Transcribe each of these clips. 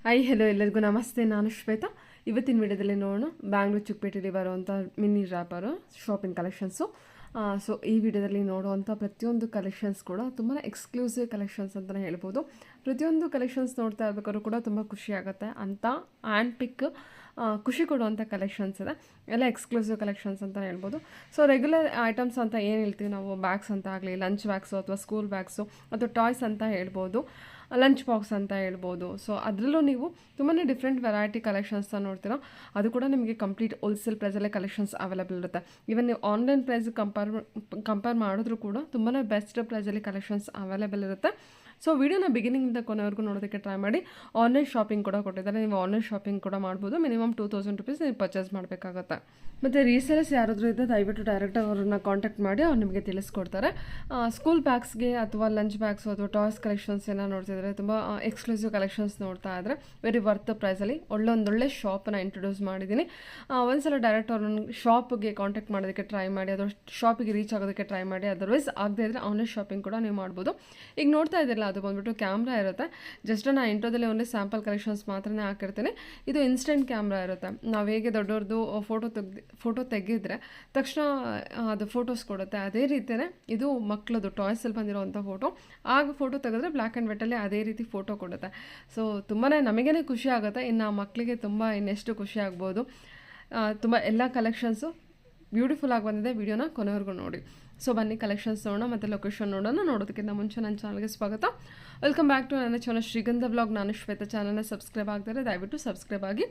Hi hello ಎಲ್ಲರಿಗೂ ನಮಸ್ತೆ. ನಾನು ಶ್ವೇತಾ. ಇವತ್ತಿನ ವಿಡಿಯೋದಲ್ಲಿ ನೋಡೋಣ ಬ್ಯಾಂಗ್ಳೂರು ಚಿಕ್ಕಪೇಟೆಯಲ್ಲಿ ಬರುವಂಥ mini wrapper shopping collections. So ಈ ವಿಡಿಯೋದಲ್ಲಿ ನೋಡುವಂಥ ಪ್ರತಿಯೊಂದು ಕಲೆಕ್ಷನ್ಸ್ ಕೂಡ ತುಂಬಾ ಎಕ್ಸ್ಕ್ಲೂಸಿವ್ ಕಲೆಕ್ಷನ್ಸ್ ಅಂತಲೇ ಹೇಳ್ಬೋದು. ಪ್ರತಿಯೊಂದು ಕಲೆಕ್ಷನ್ಸ್ ನೋಡ್ತಾ ಇರಬೇಕಾದ್ರೂ ಕೂಡ ತುಂಬ ಖುಷಿ ಆಗುತ್ತೆ ಅಂತ ಹ್ಯಾಂಡ್ ಪಿಕ್ ಖುಷಿ ಕೊಡುವಂಥ ಕಲೆಕ್ಷನ್ಸ್ ಇದೆ. ಎಲ್ಲ ಎಕ್ಸ್ಕ್ಲೂಸಿವ್ ಕಲೆಕ್ಷನ್ಸ್ ಅಂತ ಹೇಳ್ಬೋದು. ಸೊ ರೆಗ್ಯುಲರ್ ಐಟಮ್ಸ್ ಅಂತ ಏನು ಹೇಳ್ತೀವಿ ನಾವು, ಬ್ಯಾಗ್ಸ್ ಅಂತ ಆಗಲಿ, ಲಂಚ್ ಬ್ಯಾಗ್ಸು ಅಥವಾ ಸ್ಕೂಲ್ ಬ್ಯಾಗ್ಸು ಅಥವಾ ಟಾಯ್ಸ್ ಅಂತ ಹೇಳ್ಬೋದು, ಲಂಚ್ ಬಾಕ್ಸ್ ಅಂತ ಹೇಳ್ಬೋದು. ಸೊ ಅದರಲ್ಲೂ ನೀವು ತುಂಬಾ ಡಿಫ್ರೆಂಟ್ ವೆರೈಟಿ ಕಲೆಕ್ಷನ್ಸ್ನ ನೋಡ್ತೀರಾ. ಅದು ಕೂಡ ನಿಮಗೆ ಕಂಪ್ಲೀಟ್ ಹೋಲ್ಸೇಲ್ ಪ್ರೈಸಲ್ಲೇ ಕಲೆಕ್ಷನ್ಸ್ ಅವೈಲೇಬಲ್ ಇರುತ್ತೆ. ಈವನ್ ನೀವು ಆನ್ಲೈನ್ ಪ್ರೈಸ್ ಕಂಪೇರ್ ಮಾಡಿದ್ರೂ ಕೂಡ ತುಂಬಾ ಬೆಸ್ಟ್ ಪ್ರೈಸಲ್ಲಿ ಕಲೆಕ್ಷನ್ಸ್ ಅವೈಲೇಬಲ್ ಇರುತ್ತೆ. ಸೊ ವಿಡಿಯೋನ ಬಿಗಿನಿಂಗಿಂದ ಕೊನೆವರೆಗೂ ನೋಡೋದಕ್ಕೆ ಟ್ರೈ ಮಾಡಿ. ಆನ್ಲೈನ್ ಶಾಪಿಂಗ್ ಕೂಡ ಕೊಟ್ಟಿದ್ದಾರೆ, ನೀವು ಆನ್ಲೈನ್ ಶಾಪಿಂಗ್ ಕೂಡ ಮಾಡ್ಬೋದು. ಮಿನಿಮಮ್ 2000 ರೂಪೀಸ್ ನೀವು ಪರ್ಚೇಸ್ ಮಾಡಬೇಕಾಗತ್ತೆ. ಮತ್ತು ರೀಸೇಲರ್ಸ್ ಯಾರಾದರೂ ಇದ್ದರೆ ದಯವಿಟ್ಟು ಡೈರೆಕ್ಟಾಗಿ ಅವ್ರನ್ನ ಕಾಂಟ್ಯಾಕ್ಟ್ ಮಾಡಿ ಅವ್ರು ನಿಮಗೆ ತಿಳಿಸ್ಕೊಡ್ತಾರೆ. ಸ್ಕೂಲ್ ಬ್ಯಾಗ್ಸ್ಗೆ ಅಥವಾ ಲಂಚ್ ಬ್ಯಾಗ್ಸು ಅಥವಾ ಟಾಯ್ಸ್ ಕಲೆಕ್ಷನ್ಸ್ ಏನೋ ನೋಡ್ತಿದ್ದಾರೆ, ತುಂಬ ಎಕ್ಸ್ಕ್ಲೂಸಿವ್ ಕಲೆಕ್ಷನ್ಸ್ ನೋಡ್ತಾ ಇದ್ದರೆ ವೆರಿ ವರ್ತ್ ಪ್ರೈಸಲ್ಲಿ ಒಂದೊಳ್ಳೆ ಶಾಪನ್ನು ಇಂಟ್ರೊಡ್ಯೂಸ್ ಮಾಡಿದ್ದೀನಿ. ಒಂದ್ಸಲ ಡೈರೆಕ್ಟ್ ಅವ್ರನ್ನ ಶಾಪ್ಗೆ ಕಾಂಟ್ಯಾಕ್ಟ್ ಮಾಡೋದಕ್ಕೆ ಟ್ರೈ ಮಾಡಿ, ಅಥವಾ ಶಾಪಿಗೆ ರೀಚ್ ಆಗೋದಕ್ಕೆ ಟ್ರೈ ಮಾಡಿ. ಅದರ್ವೈಸ್ ಆಗದೇ ಇದ್ದರೆ ಆನ್ಲೈನ್ ಶಾಪಿಂಗ್ ಕೂಡ ನೀವು ಮಾಡ್ಬೋದು. ಈಗ ನೋಡ್ತಾ ಇದ್ದಿಲ್ಲ, ಅದು ಬಂದುಬಿಟ್ಟು ಕ್ಯಾಮ್ರಾ ಇರುತ್ತೆ. ಜಸ್ಟ್ ನಾನು ಇಂಟ್ರೋದಲ್ಲಿ ಓನ್ಲಿ ಸ್ಯಾಂಪಲ್ ಕಲೆಕ್ಷನ್ಸ್ ಮಾತ್ರನೇ ಹಾಕಿರ್ತೀನಿ. ಇದು ಇನ್ಸ್ಟೆಂಟ್ ಕ್ಯಾಮ್ರಾ ಇರುತ್ತೆ. ನಾವು ಹೇಗೆ ದೊಡ್ಡವ್ರದ್ದು ಫೋಟೋ ತೆಗೆದ್ರೆ ತಕ್ಷಣ ಅದು ಫೋಟೋಸ್ ಕೊಡುತ್ತೆ, ಅದೇ ರೀತಿಯೇ ಇದು ಮಕ್ಕಳದು ಟಾಯ್ಸಲ್ಲಿ ಬಂದಿರೋವಂಥ ಫೋಟೋ. ಆಗ ಫೋಟೋ ತೆಗೆದ್ರೆ ಬ್ಲ್ಯಾಕ್ ಆ್ಯಂಡ್ ವೈಟಲ್ಲಿ ಅದೇ ರೀತಿ ಫೋಟೋ ಕೊಡುತ್ತೆ. ಸೊ ತುಂಬಾ ನಮಗೇ ಖುಷಿ ಆಗುತ್ತೆ. ಇನ್ನು ಮಕ್ಕಳಿಗೆ ತುಂಬ ಇನ್ನೆಷ್ಟು ಖುಷಿ ಆಗ್ಬೋದು. ತುಂಬ ಎಲ್ಲ ಕಲೆಕ್ಷನ್ಸು ಬ್ಯೂಟಿಫುಲ್ ಆಗಿ ಬಂದಿದೆ. ವಿಡಿಯೋನ ಕೊನೆವರೆಗೂ ನೋಡಿ. ಸೊ ಬನ್ನಿ ಕಲೆಕ್ಷನ್ಸ್ ನೋಡೋಣ ಮತ್ತು ಲೊಕೇಶನ್ ನೋಡೋಣ. ನೋಡೋದಕ್ಕಿಂತ ಮುಂಚೆ ನನ್ನ ಚಾನಲ್ಗೆ ಸ್ವಾಗತ. ವೆಲ್ಕಮ್ ಬ್ಯಾಕ್ ಟು ನನ್ನ ಚಾನಲ್ ಶ್ರೀಗಂಧ ಬ್ಲಾಗ್. ನಾನು ಶ್ವೇತಾ. ಚಾನಲ್ನ ಸಬ್ಸ್ಕ್ರೈಬ್ ಆಗ್ತಾರೆ, ದಯವಿಟ್ಟು ಸಬ್ಸ್ಕ್ರೈಬ್ ಆಗಿ.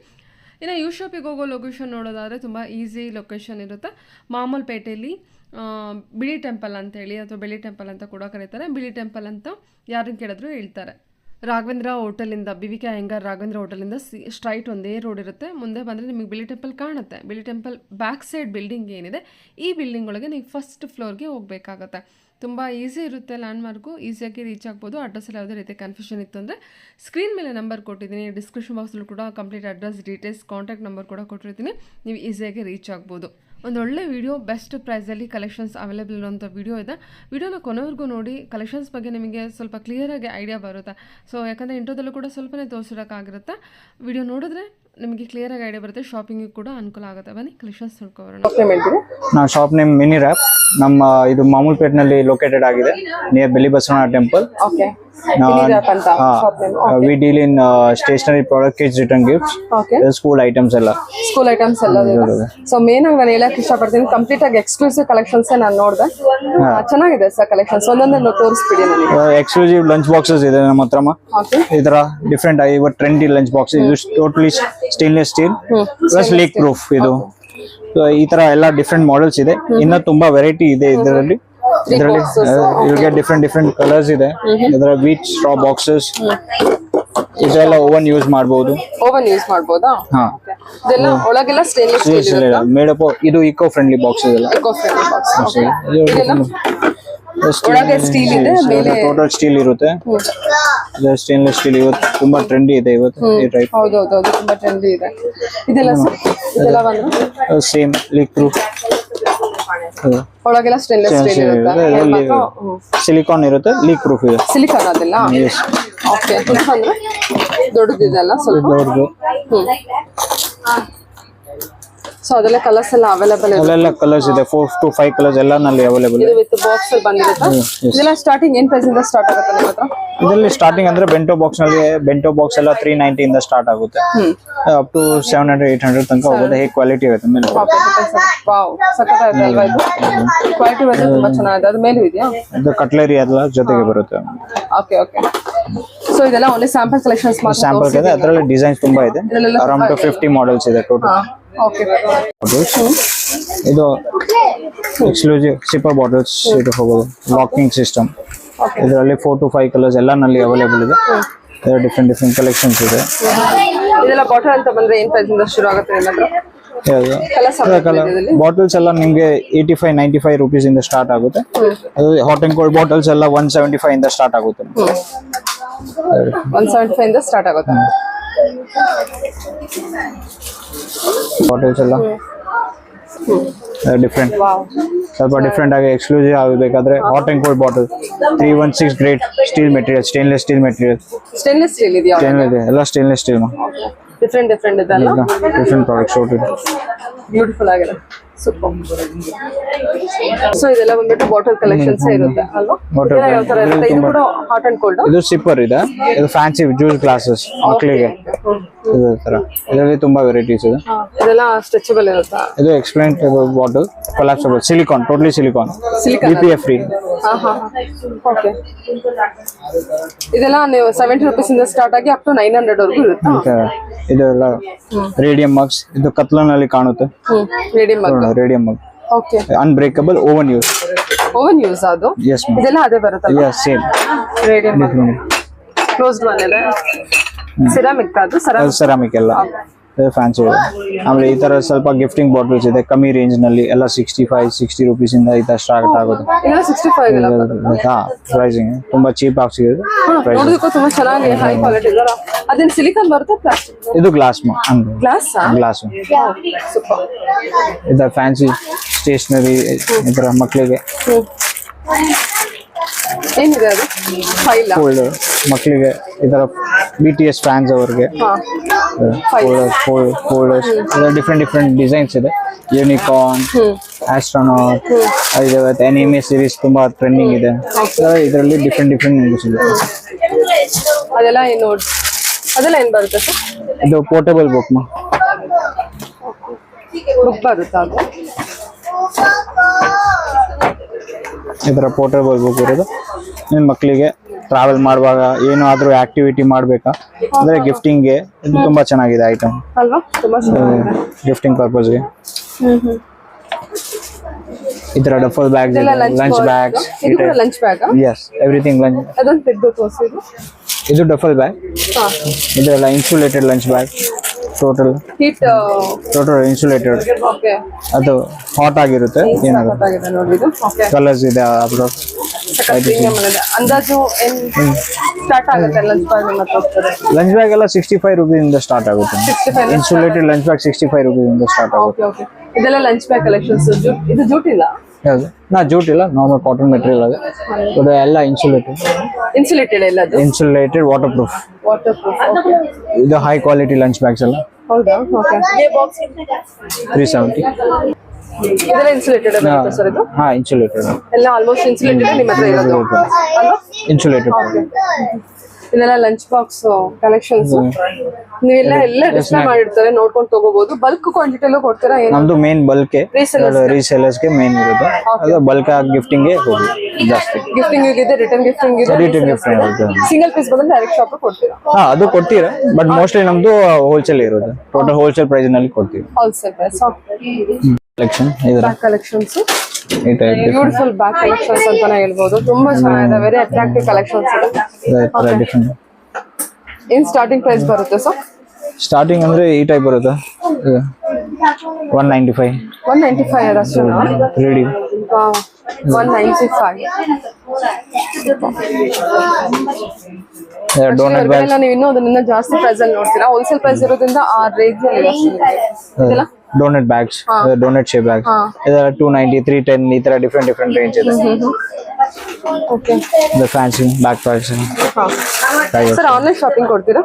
ಇನ್ನು ಯು ಶಾಪಿಗೆ ಹೋಗೋ ಲೊಕೇಶನ್ ನೋಡೋದಾದರೆ ತುಂಬ ಈಸಿ ಲೊಕೇಶನ್ ಇರುತ್ತೆ. ಮಾಮೂಲ್ಪೇಟೆಯಲ್ಲಿ ಬಿಳಿ ಟೆಂಪಲ್ ಅಂತೇಳಿ, ಅಥವಾ ಬೆಳಿ ಟೆಂಪಲ್ ಅಂತ ಕೂಡ ಕರೀತಾರೆ. ಬಿಳಿ ಟೆಂಪಲ್ ಅಂತ ಯಾರನ್ನು ಕೇಳಿದ್ರು ಹೇಳ್ತಾರೆ. ರಾಘವೇಂದ್ರ ಹೋಟೆಲಿಂದ, BVK ಅಯ್ಯಂಗಾರ್ ರಾಘವೇಂದ್ರ ಹೋಟೆಲಿಂದ ಸ್ಟ್ರೈಟ್ ಒಂದೇ ರೋಡ್ ಇರುತ್ತೆ. ಮುಂದೆ ಬಂದರೆ ನಿಮಗೆ ಬಿಳಿ ಟೆಂಪಲ್ ಕಾಣುತ್ತೆ. ಬಿಳಿ ಟೆಂಪಲ್ ಬ್ಯಾಕ್ ಸೈಡ್ ಬಿಲ್ಡಿಂಗ್ ಏನಿದೆ, ಈ ಬಿಲ್ಡಿಂಗ್ ಒಳಗೆ ನೀವು ಫಸ್ಟ್ ಫ್ಲೋರ್ಗೆ ಹೋಗಬೇಕಾಗತ್ತೆ. ತುಂಬ ಈಸಿ ಇರುತ್ತೆ, ಲ್ಯಾಂಡ್ಮಾರ್ಕು ಈಸಿಯಾಗಿ ರೀಚ್ ಆಗ್ಬೋದು. ಅಡ್ರೆಸ್ಸಲ್ಲಿ ಯಾವುದೇ ರೀತಿ ಕನ್ಫ್ಯೂಷನ್ ಇತ್ತು ಅಂದರೆ ಸ್ಕ್ರೀನ್ ಮೇಲೆ ನಂಬರ್ ಕೊಟ್ಟಿದ್ದೀನಿ, ಡಿಸ್ಕ್ರಿಪ್ಷನ್ ಬಾಕ್ಸಲ್ಲೂ ಕೂಡ complete address details, contact number ಕೂಡ ಕೊಟ್ಟಿರ್ತೀನಿ. ನೀವು ಈಸಿಯಾಗಿ ರೀಚ್ ಆಗ್ಬೋದು. ಒಂದೊಳ್ಳೆ ವಿಡಿಯೋ, ಬೆಸ್ಟ್ ಪ್ರೈಸಲ್ಲಿ ಕಲೆಕ್ಷನ್ಸ್ ಅವೈಲೇಬಲ್ ಇರುವಂಥ ವಿಡಿಯೋ ಇದೆ. ವಿಡಿಯೋನ ಕೊನೆವರೆಗೂ ನೋಡಿ. ಕಲೆಕ್ಷನ್ಸ್ ಬಗ್ಗೆ ನಿಮಗೆ ಸ್ವಲ್ಪ ಕ್ಲಿಯರಾಗಿ ಐಡಿಯಾ ಬರುತ್ತೆ. ಸೊ ಯಾಕಂದರೆ ಇಂಟ್ರೋದಲ್ಲೂ ಕೂಡ ಸ್ವಲ್ಪನೇ ತೋರಿಸಿರೋಕ್ಕಾಗಿರುತ್ತೆ. ವಿಡಿಯೋ ನೋಡಿದ್ರೆ ನಿಮಗೆ ಕ್ಲಿಯರಾಗಿ ಐಡಿಯಾ ಬರುತ್ತೆ, ಶಾಪಿಂಗಿಗೆ ಕೂಡ ಅನುಕೂಲ ಆಗುತ್ತೆ. ಬನ್ನಿ ಕಲೆಕ್ಷನ್ಸ್ ನೋಡ್ಕೊಬರೋಣ. ನಾವು ಶಾಪ್ ನೇಮ್ ಮಿನಿ ರ್ಯಾಪ್. ನಮ್ಮ ಇದು ಮಾಮೂಲ್ಪೇಟ್ನಲ್ಲಿ ಲೊಕೇಟೆಡ್ ಆಗಿದೆ, near Beli Basavanna temple. We deal in stationery product, kids return gifts, school items ಎಲ್ಲ. ಸೊ ಮೇನ್ ಆಗಿ ನಾನು ಹೇಳಕ್ ಇಷ್ಟಪಡ್ತೀನಿ, ಕಂಪ್ಲೀಟ್ ಆಗಿ ಎಕ್ಸ್ಕ್ಲೂಸಿವ್ ಕಲೆಕ್ಷನ್ಸ್ ನಾನು ನೋಡಿದೆ. ಚೆನ್ನಾಗಿದೆ ಸರ್ ಕಲೆಕ್ಷನ್ಸ್. ಒಂದೊಂದನ್ನು ತೋರಿಸ್ಬಿಡಿ ನನಗೆ. ಎಕ್ಸ್ಕ್ಲೂಸಿವ್ ಲಂಚ್ ಬಾಕ್ಸಸ್ ಇದೆ ನಮ್ಮ ಹತ್ರ. ಈ ತರ ಡಿಫ್ರೆಂಟ್ ಇವತ್ತು ಟ್ರೆಂಡಿ ಲಂಚ್ ಬಾಕ್ಸ್. ಇದು totally stainless steel plus leak proof. ಇದು ಈ ತರ ಎಲ್ಲ ಡಿಫ್ರೆಂಟ್ ಮಾಡೆಲ್ಸ್ ಇದೆ. ಇನ್ನ ತುಂಬಾ ವೆರೈಟಿ ಇದೆ ಇದರಲ್ಲಿ. ಡಿಫ್ರೆಂಟ್ ಕಲರ್ಸ್ ಇದೆ. ಇದರ ವೀಟ್ ಸ್ಟ್ರಾ ಬಾಕ್ಸಸ್, ಇದೆಲ್ಲ ಓವನ್ ಯೂಸ್ ಮಾಡಬಹುದು. ಓವನ್ ಯೂಸ್ ಮಾಡಬಹುದಾ? ಹಾ, ಇದೆಲ್ಲ ಒಳಗೆಲ್ಲ ಸ್ಟೇನ್ಲೆಸ್ ಸ್ಟೀಲ್ ಮೇಡಪ್. ಇದು ಇಕೋ ಫ್ರೆಂಡ್ಲಿ ಬಾಕ್ಸ್ ಇದೆಲ್ಲ. Eco friendly box. ಒಳಗೆ ಸ್ಟೀಲ್ ಇದೆ, ಮೇಲೆ ಟೋಟಲ್ ಸ್ಟೀಲ್ ಇರುತ್ತೆ. ಸ್ಟೇನ್ಲೆಸ್ ಸ್ಟೀಲ್ ಇವತ್ತು ತುಂಬಾ ಟ್ರೆಂಡಿ ಇದೆ ಇವತ್ತು. ಹೌದೌದು, ತುಂಬಾ ಟ್ರೆಂಡಿ ಇದೆ. ಇದೆಲ್ಲ ಬಂದು ಸೇಮ್ ಲೀಕ್ ಪ್ರೂಫ್. ಒಳಗೆಲ್ಲ ಸ್ಟೇನ್ಲೆಸ್ ಸ್ಟೀಲ್ ಇರುತ್ತೆ, ಸಿಲಿಕಾನ್ ಇರುತ್ತೆ, ಲೀಕ್ ಪ್ರೂಫ್ ಇದೆ. ಸಿಲಿಕಾನ್ ಅದೆಲ್ಲ. ಓಕೆ, ಅಂದ್ರೆ ದೊಡ್ಡದಿದೆಲ್ಲ ಸ್ವಲ್ಪ ದೊಡ್ಡದು. ಸೊ ಅದೆಲ್ಲ ಕಲರ್ಸ್ ಎಲ್ಲ ಅವೈಲೇಬಲ್ ಇದೆ. ಎಲ್ಲ ಕಲರ್ಸ್ ಇದೆ, 4 to 5 ಕಲರ್ಸ್ ಎಲ್ಲ ನಲ್ಲಿ ಅವೈಲೇಬಲ್ ಇದೆ. ಇದು ವಿತ್ ಬಾಕ್ಸ್ ಅಲ್ಲಿ ಬಂದಿರುತ್ತೆ. ಇದೆಲ್ಲ ಸ್ಟಾರ್ಟಿಂಗ್ ಏನ್ ಪ್ರೈಸ್ ಇಂದ ಸ್ಟಾರ್ಟ್ ಆಗುತ್ತೆ ನಿಮ್ಮ ಹತ್ರ? ಇದರಲ್ಲಿ ಸ್ಟಾರ್ಟಿಂಗ್ ಅಂದ್ರೆ ಬೆಂಟೋ ಬಾಕ್ಸ್ ನಲ್ಲಿ, ಬೆಂಟೋ ಬಾಕ್ಸ್ ಎಲ್ಲ 390 ಇಂದ ಸ್ಟಾರ್ಟ್ ಆಗುತ್ತೆ. ಅಪ್ ಟು 700-800 ತನಕ ಹೋಗುತ್ತೆ. ಹೇಗೆ ಕ್ವಾಲಿಟಿ ಇರುತ್ತೆ ಮೇಲೆ. ವಾವ್, ಸಖತ್ತಾಗಿದೆ ಅಲ್ವಾ ಇದು? ಕ್ವಾಲಿಟಿ ವೈಸ್ ತುಂಬಾ ಚೆನ್ನಾಗಿದೆ. ಅದ್ರ ಮೇಲೆ ಇದೆಯಾ? ಇದು ಕಟ್ಲರಿ ಎಲ್ಲ ಜೊತೆಗೆ ಬರುತ್ತೆ. Okay okay. ಸೊ ಇದೆಲ್ಲ ಓನ್ಲಿ ಸ್ಯಾಂಪಲ್ ಕಲೆಕ್ಷನ್ಸ್ ಮಾತ್ರ. ಸ್ಯಾಂಪಲ್ ಇದೆ, ಅದರಲ್ಲಿ ಡಿಸೈನ್ಸ್ ತುಂಬಾ ಇದೆ. ಅರೌಂಡ್ 50 ಮಾಡೆಲ್ಸ್ ಇದೆ ಟೋಟಲ್. ಓಕೆ. ಇದು ಎಕ್ಸ್ಕ್ಲೂಸಿವ್ ಸಿಪ್ಪರ್ ಬಾಟಲ್ಸ್. ಇದು ಹೋಗೋದು ಲಾಕಿಂಗ್ ಸಿಸ್ಟಮ್. ಇದರಲ್ಲಿ 4 to 5 ಕಲರ್ಸ್ ಎಲ್ಲ ನಲ್ಲಿ ಅವೈಲೇಬಲ್ ಇದೆ. ಡಿಫ್ರೆಂಟ್ ಕಲೆಕ್ಷನ್ಸ್ ಇದೆ. ಇದೆಲ್ಲ ಬಾಟಲ್ ಅಂತ ಬಂದ್ರೆ ಏನ್ ಪ್ರೈಸ್ ಇಂದ ಶುರು ಆಗುತ್ತೆ ನಿಮ್ಮ ಹತ್ರ? ಬಾಟಲ್ಸ್ ಎಲ್ಲ ನಿಮ್ಗೆ 85-95 ರೂಪೀಸ್ ಇಂದ ಸ್ಟಾರ್ಟ್ ಆಗುತ್ತೆ. ಅದು ಹಾಟ್ ಅಂಡ್ ಕೋಲ್ಡ್ ಬಾಟಲ್ಸ್ ಎಲ್ಲ 175 ಇಂದ ಸ್ಟಾರ್ಟ್ ಆಗುತ್ತೆ. 175 ಇಂದ ಸ್ಟಾರ್ಟ್ ಆಗುತ್ತೆ ಬಾಟಲ್ಸ್ ಎಲ್ಲ. ಡಿಫ್ರೆಂಟ್ ವಾವ್ ಸ್ವಲ್ಪ ಡಿಫ್ರೆಂಟ್ ಆಗಿ ಎಕ್ಸ್ಕ್ಲೂಸಿವ್ ಆಗಬೇಕಾದ್ರೆ hot and cold bottle 316 great steel material, stainless steel material, stainless steel ಇದೆಯಾ? ಎಲ್ಲ ಸ್ಟೇನ್ಲೆಸ್ ಸ್ಟೀಲ್ ಡಿಫ್ರೆಂಟ್ ಇದೆಲ್ಲ ಡಿಫ್ರೆಂಟ್ ಪ್ರಾಡಕ್ಟ್ಸ್ ಬ್ಯೂಟಿಫುಲ್ ಆಗಿದೆ. ಸೂಪರ್. ಸೊ ಇದೆಲ್ಲ ಬಂದ್ಬಿಟ್ಟು ಬಾಟಲ್ ಕಲೆಕ್ಷನ್ಸ್ ಇರುತ್ತೆ ಅಲ್ವಾ? Bottle ಇದೆಲ್ಲ ಯಾವ ತರ ಇರುತ್ತೆ? ಇದು ಕೂಡ ಹಾಟ್ ಅಂಡ್ ಕೋಲ್ಡ್. ಇದು ಸಿಪ್ಪರ್ ಇದೆ, ಇದು ಫ್ಯಾನ್ಸಿ ಜ್ಯೂಸ್ ಗ್ಲಾಸಸ್ ಮಕ್ಕಳಿಗೆ ಇದು ತರ. ಇದರಲ್ಲಿ ತುಂಬಾ ವೆರೈಟೀಸ್ ಇದೆ. ಇದೆಲ್ಲ ಸ್ಟ್ರೆಚಬಲ್ ಇರುತ್ತಾ? ಇದು explain bottle collapsible silicon, totally silicon, BPF free. Okay. ಇದೆಲ್ಲ ನೀವು 70 rupees ಇಂದ ಸ್ಟಾರ್ಟ್ ಆಗಿ ಅಪ್ ಟು 900 ವರೆಗೂ ಇರುತ್ತೆ. ಇದೆಲ್ಲ ರೇಡಿಯಂ ಮಗ್ಸ್, ಇದು ಕತ್ಲನಲ್ಲಿ ಕಾಣುತ್ತೆ. Radium mug. Okay. Unbreakable oven use. Oven use ಅದು? ಯಸ್ ಇದೆಲ್ಲ ಅದೇ ಬರುತ್ತಲ್ಲ? Yes same. Radium closed one ಇದೆ. ಸಿರಾಮಿಕ್ ಅದು? ಸೆರಾಮಿಕ್ ಎಲ್ಲ ಫ್ಯಾನ್ಸಿ ಇದೆ. ಆಮೇಲೆ ಈ ತರ ಸ್ವಲ್ಪ ಗಿಫ್ಟಿಂಗ್ ಬಾಟಲ್ಸ್ ಇದೆ ಕಮ್ಮಿ ರೇಂಜ್ ನಲ್ಲಿ, ಎಲ್ಲ 65-60 rupees ಇಂದ ಈ ತರ ಸ್ಟಾರ್ಟ್ ಆಗುತ್ತೆ. ಇದೆಲ್ಲ 65 ಇಲ್ಲ? ಹಾ, ಪ್ರೈಸಿಂಗ್ ತುಂಬಾ ಚೀಪ್ ಆಗಿ ಸಿಗುತ್ತೆ. ನೋಡೋದಕ್ಕೂ ತುಂಬಾ ಚೆನ್ನಾಗಿ ಹೈ ಕ್ವಾಲಿಟಿ ಇದೆ. ಅದೇನು ಸಿಲಿಕಾನ್ ಬರುತ್ತೆ ಪ್ಲಾಸ್ಟಿಕ್? ಇದು ಗ್ಲಾಸ್ ಗ್ಲಾಸ್. ಗ್ಲಾಸ್. ಸೂಪರ್. ಇದು ಫ್ಯಾನ್ಸಿ ಸ್ಟೇಷನರಿ ಈ ತರ ಮಕ್ಕಳಿಗೆ. ಏನಿದೆ ಅದು? ಫೈಲ್. ಕೋಲ್ಡ್ ಮಕ್ಕಳಿಗೆ ಈ ತರ BTS ಫ್ಯಾನ್ಸ್ ಅವ್ರಿಗೆ ಡಿಫ್ರೆಂಟ್ ಡಿಸೈನ್ಸ್ ಇದೆ. ಯೂನಿಕಾರ್ನ್, ಆಸ್ಟ್ರೋನಾಟ್, ಎನಿಮೆ ಸೀರೀಸ್ ತುಂಬಾ ಟ್ರೆಂಡಿಂಗ್ ಇದೆ. ಇದರಲ್ಲಿ ಡಿಫ್ರೆಂಟ್ ನ್ಯೂಸ್ ಇದೆ. ಅದೆಲ್ಲ ಏನು? ಅದೆಲ್ಲ ಏನ್ ಬರುತ್ತೆ ಸರ್? ಇದು ಪೋರ್ಟಬಲ್ ಬುಕ್ ಬರುತ್ತಾ ಅದು? ಈ ತರ ಪೋರ್ಟಬಲ್ ಬುಕ್ ಇರೋದು. ನಿಮ್ಮ ಮಕ್ಕಳಿಗೆ ಟ್ರಾವೆಲ್ ಮಾಡುವಾಗ ಏನಾದ್ರೂ ಆಕ್ಟಿವಿಟಿ ಮಾಡ್ಬೇಕಾ ಅಂದ್ರೆ ಗಿಫ್ಟಿಂಗ್ಗೆ ಇದು ತುಂಬಾ ಚೆನ್ನಾಗಿದೆ ಐಟಮ್ ಅಲ್ವಾ? ತುಂಬಾ ಚೆನ್ನಾಗಿದೆ ಗಿಫ್ಟಿಂಗ್ ಪರ್ಪಸ್ಗೆ. ಈ ತರ ಡಫಲ್ ಬ್ಯಾಗ್ಸ್ ಇದೆ, ಲಂಚ್ ಬ್ಯಾಗ್ಸ್. ಇದು ಕೂಡ lunch bag? Yes, everything lunch. ಅದನ್ನ ತೆಗೆದು ತೋರಿಸಿದ್ರು. ಇದು ಡಫಲ್ ಬ್ಯಾಗ್. ಇದೆಲ್ಲ insulated lunch bag. Total insulated. Okay. ಅದು ಹಾಟ್ ಆಗಿರುತ್ತೆ. ಏನಾಗುತ್ತೆ ನೋಡಿ ಇದು. ಓಕೆ. ಕಲರ್ಸ್ ಇದೆ. ಅಂದಾಜು ಸ್ಟಾರ್ಟ್ ಆಗುತ್ತೆ ಲಂಚ್ ಬ್ಯಾಗ್ ಲಂಚ್ ಬ್ಯಾಗ್ ಎಲ್ಲ 65 rupees ಇಂದ ಸ್ಟಾರ್ಟ್ ಆಗುತ್ತೆ. ಇನ್ಸುಲೇಟೆಡ್ ಲಂಚ್ ಬ್ಯಾಗ್ 65 rupees ಇಂದ ಸ್ಟಾರ್ಟ್ ಆಗುತ್ತೆ. ಓಕೆ. ಇದೆಲ್ಲ ಲಂಚ್ ಬ್ಯಾಗ್ ಕಲೆಕ್ಷನ್ಸ್. ಇದು ಜೂಟ್ ಇಲ್ಲ? ಜೂಟ್ ಇಲ್ಲ, ನಾರ್ಮಲ್ ಕಾಟನ್ ಮೆಟೀರಿಯಲ್ ಅದು. ಎಲ್ಲ ಇನ್ಸುಲೇಟೆಡ್ ಎಲ್ಲ ಅದು? Insulated water proof. ಇದು ಹೈ ಕ್ವಾಲಿಟಿ ಲಂಚ್ ಬ್ಯಾಗ್ಸ್ ಎಲ್ಲ. ಹೌದಾ? ಓಕೆ. 370. ಇದೆಲ್ಲ ಇನ್ಸುಲೇಟೆಡ್ ಬರುತ್ತೆ ಸರ್ ಇದು? ಹಾ, ಇನ್ಸುಲೇಟೆಡ್ ಎಲ್ಲ ಆಲ್ಮೋಸ್ಟ್ ಇನ್ಸುಲೇಟೆಡ್ ನಿಮ್ಮ ಹತ್ರ ಇರೋದು ಅಲ್ವಾ? ಇನ್ಸುಲೇಟೆಡ್. ಇದೆಲ್ಲ ಲಂಚ್ ಬಾಕ್ಸ್ ಕಲೆಕ್ಷನ್ಸ್. ನೀವೆಲ್ಲ ಡಿಸ್ಪ್ಲೇ ಮಾಡಿರ್ತಾರೆ, ನೋಡ್ಕೊಂಡು ತಗೋಬಹುದು. ಬಲ್ಕ್ ಕ್ವಾಂಟಿಟಿಲೂ ಕೊಡ್ತೀರಾ? ನಮ್ದು ಮೇನ್ ಬಲ್ಕ್ ರೀಸೆಲ್ಲರ್ಸ್ ಗೆ ಮೇನ್ ಇರುತ್ತೆ. ಅದು ಬಲ್ಕ್ ಗಿಫ್ಟಿಂಗ್ ಗೆ ಹೋಗಿ ಜಾಸ್ತಿ. ಗಿಫ್ಟಿಂಗ್ ಇದೆ, ರಿಟರ್ನ್ ಗಿಫ್ಟಿಂಗ್ ಇದೆ. ರಿಟರ್ನ್ ಗಿಫ್ಟಿಂಗ್ ಸಿಂಗಲ್ ಪೀಸ್ ಬಂದ್ರೆ ಡೈರೆಕ್ಟ್ ಶಾಪ್ ಕೊಡ್ತೀರಾ? ಹಾ, ಅದು ಕೊಡ್ತೀರಾ, ಬಟ್ ಮೋಸ್ಟ್ಲಿ ನಮ್ದು ಹೋಲ್ಸೇಲ್ ಇರೋದು. ಟೋಟಲ್ ಹೋಲ್ಸೇಲ್ ಪ್ರೈಸ್ ನಲ್ಲಿ ಕೊಡ್ತೀವಿ. Wholesale price. ಕಲೆಕ್ಷನ್ ಇದರ ಕಲೆಕ್ಷನ್ಸ್ ಈ ಟೈಪ್ ಬ್ಯೂಟಿಫುಲ್ ಬ್ಯಾಕ್ ಕಲೆಕ್ಷನ್ಸ್ ಅಂತಾನೆ ಹೇಳ್ಬೋದು. ತುಂಬಾ ಚೆನ್ನಾಗಿದೆ, ವೆರಿ ಅಟ್ರಾಕ್ಟಿವ್ ಕಲೆಕ್ಷನ್ಸ್ ಇದೆ. ಡಿಫರೆಂಟ್. ಏನ್ ಸ್ಟಾರ್ಟಿಂಗ್ ಪ್ರೈಸ್ ಬರುತ್ತೆ ಸರ್? ಸ್ಟಾರ್ಟಿಂಗ್ ಅಂದ್ರೆ ಈ ಟೈಪ್ ಬರುತ್ತೆ. 195. 195 ಅಷ್ಟೇನಾ? ರೆಡಿ. 195. ಡೋನಟ್ ಬ್ಯಾಗ್ ನೀವು ಇನ್ನೂ ಅದನ್ನ ಜಾಸ್ತಿ ಪ್ರೈಸ್ ಅಲ್ಲಿ ನೋಡ್ತೀರಾ. ಹೋಲ್ಸೇಲ್ ಪ್ರೈಸ್ ಇರೋದ್ರಿಂದ ಆ ರೇಂಜ್ ಅಲ್ಲಿ donut bags, donut shape bags ಇದೆಲ್ಲ 290, 310 ಈ ತರ ಡಿಫರೆಂಟ್ ರೇಂಜ್ ಇದೆ. Okay. The fancy bag packs. Sir online shopping ಕೊಡ್ತೀರಾ?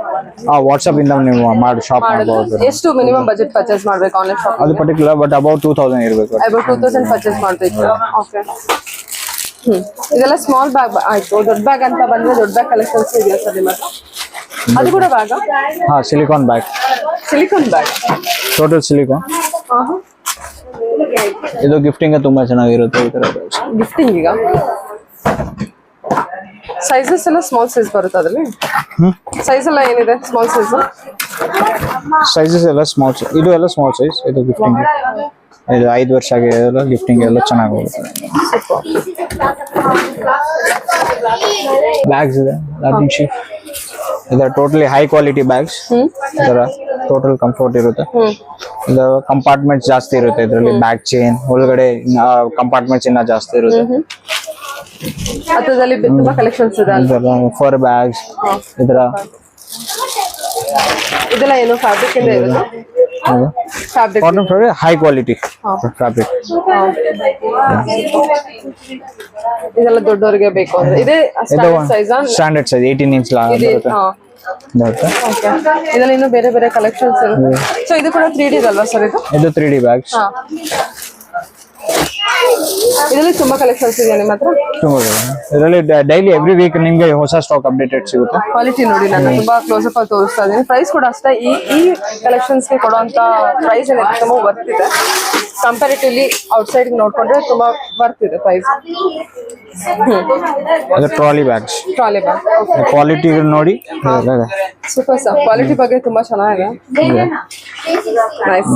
ವಾಟ್ಸ್ಆಪ್ ಇಂದ ನೀವು ಮಾಡಿ ಶಾಪ್ ಮಾಡಬಹುದು. ಎಷ್ಟು ಮಿನಿಮಮ್ ಬಜೆಟ್ ಪರ್ಚೇಸ್ ಮಾಡ್ಬೇಕು ಆನ್ಲೈನ್ ಶಾಪಿಂಗ್? ಅದು ಪರ್ಟಿಕ್ಯುಲರ್, ಬಟ್ ಅಬೌಟ್ 2000 ಇರಬೇಕು. ಅಬೌಟ್ 2000 ಪರ್ಚೇಸ್ ಮಾಡ್ಬೇಕು. ಓಕೆ. ಇದೆಲ್ಲ ಸ್ಮಾಲ್ ಬ್ಯಾಗ್ ಆಯ್ತು. ದೊಡ್ಡ ಬ್ಯಾಗ್ ಅಂತ ಬಂದ್ರೆ ದೊಡ್ಡ ಬ್ಯಾಗ್ ಕಲೆಕ್ಷನ್ಸ್ ಇದೆಯಾ ಸರ್ ನಿಮ್ಮ ಹತ್ರ? ಅದು ಕೂಡ ಬ್ಯಾಗ್? ಹಾ, silicon bag. Silicon bag, total silicon. ಇದು ಗಿಫ್ಟಿಂಗ್ ತುಂಬಾ ಚೆನ್ನಾಗಿರುತ್ತೆ ಈ ತರ. ಗಿಫ್ಟಿಂಗ್ ಈಗ ಸೈಜಸ್ ಎಲ್ಲ ಸ್ಮಾಲ್ ಸೈಜ್ ಬರುತ್ತೆ ಅದರಲ್ಲಿ? ಸೈಜ್ ಎಲ್ಲ ಏನಿದೆ ಸ್ಮಾಲ್ ಸೈಜ್? ಸೈಜಸ್ ಎಲ್ಲ ಸ್ಮಾಲ್ ಸೈಜ್. ಇದು ಎಲ್ಲ ಸ್ಮಾಲ್ ಸೈಜ್. ಇದು ಗಿಫ್ಟಿಂಗ್. ಇದು 5 ವರ್ಷ ಆಗಿದೆಲ್ಲ ಗಿಫ್ಟಿಂಗ್ ಎಲ್ಲ ಚೆನ್ನಾಗಿ ಹೋಗುತ್ತೆ. ಬ್ಯಾಗ್ಸ್ ಇದೆ, ಲಾರ್ಜಿಂಗ್ ಶೇಪ್. ಇದು ಟೋಟಲಿ ಹೈ ಕ್ವಾಲಿಟಿ ಬ್ಯಾಗ್ಸ್. ಇದರ ಟೋಟಲ್ ಕಂಫರ್ಟ್ ಇರುತ್ತೆ. ಇದು ಕಂಪಾರ್ಟ್ಮೆಂಟ್ಸ್ ಜಾಸ್ತಿ ಇರುತ್ತೆ ಇದರಲ್ಲಿ. ಬ್ಯಾಗ್ ಚೈನ್ ಒಳಗಡೆ ಕಂಪಾರ್ಟ್ಮೆಂಟ್ಸ್ ಇನ್ನ ಜಾಸ್ತಿ ಇರುತ್ತೆ. ಅದರಲ್ಲಿ ತುಂಬಾ ಕಲೆಕ್ಷನ್ಸ್ ಇದೆ. ಫರ್ ಬ್ಯಾಗ್ಸ್ ಇದರ ಇದೆಲ್ಲ ಏನು ಫ್ಯಾಬ್ರಿಕ್ ಇಂದ ಇರುತ್ತೆ? Fabric cotton fabric, high quality fabric. ಇದೆಲ್ಲ ದೊಡ್ಡವರಿಗೆ ಬೇಕು ಅಂದ್ರೆ ಇದೇ ಸೈಜ್ ಸ್ಟ್ಯಾಂಡರ್ಡ್ ಸೈಜ್ 18 ಇಂಚ್ ಬರುತ್ತೆ. ಬರುತ್ತೆ. ಇದರಲ್ಲಿ ಇನ್ನು ಬೇರೆ ಬೇರೆ ಕಲೆಕ್ಷನ್ಸ್ ಇರುತ್ತೆ. ಸೊ ಇದು ಕೂಡ 3D ಅಲ್ವಾ ಸರ್ ಇದು? ಇದು 3D ಬ್ಯಾಗ್ಸ್. ಇದರಲ್ಲಿ ತುಂಬಾ ಕಲೆಕ್ಷನ್ಸ್ ಇದೆ ನಿಮ್ಮ ಹತ್ರ? ಇದರಲ್ಲಿ ಡೈಲಿ ಎವ್ರಿ ವೀಕ್ ನಿಮ್ಗೆ ಹೊಸ ಸ್ಟಾಕ್ ಅಪ್ಡೇಟೆಡ್ ಸಿಗುತ್ತೆ. ಕ್ವಾಲಿಟಿ ನೋಡಿ, ನಾನು ತುಂಬಾ ಕ್ಲೋಸ್ ಅಪ್ ಆಗಿ ತೋರಿಸ್ತಾ ಇದ್ದೀನಿ. ಪ್ರೈಸ್ ಕೂಡ ಅಷ್ಟೇ, ಈ ಕಲೆಕ್ಷನ್ಸ್ ಗೆ ಕೊಡುವಂತ ಪ್ರೈಸ್ ಏನಿದೆ ತುಂಬಾ ವರ್ತ್ ಇದೆ. ಕಂಪ್ಯಾರಿಟಿವ್ಲಿ ಔಟ್ಸೈಡ್ ನೋಡ್ಕೊಂಡ್ರೆ ತುಂಬಾ ವರ್ತ್ ಇದೆ ಪ್ರೈಸ್. ಅದು trolley bags. Trolley bag quality ನೋಡಿ. ಸೂಪರ್ ಸರ್, ಕ್ವಾಲಿಟಿ ಬಗ್ಗೆ ತುಂಬಾ ಚೆನ್ನಾಗಿದೆ. ನೈಸ್.